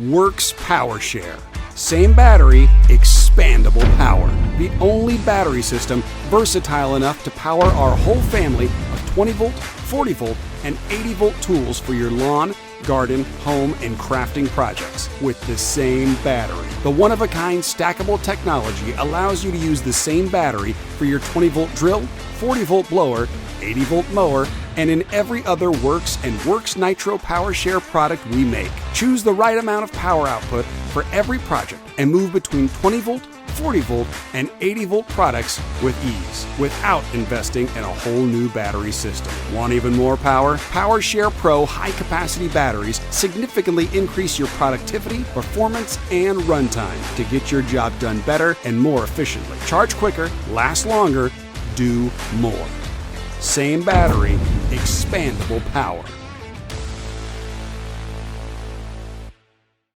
WORX Power Share. Same battery, expandable power. The only battery system versatile enough to power our whole family of 20 volt, 40 volt, and 80 volt tools for your lawn, garden, home, and crafting projects with the same battery. The one-of-a-kind stackable technology allows you to use the same battery for your 20 volt drill, 40 volt blower, 80 volt mower, and in every other WORX and WORX Nitro Power Share product we make. Choose the right amount of power output for every project and move between 20 volt, 40 volt, and 80 volt products with ease without investing in a whole new battery system. Want even more power? Power Share Pro high-capacity batteries significantly increase your productivity, performance, and runtime to get your job done better and more efficiently. Charge quicker, last longer, do more. Same battery, expandable power.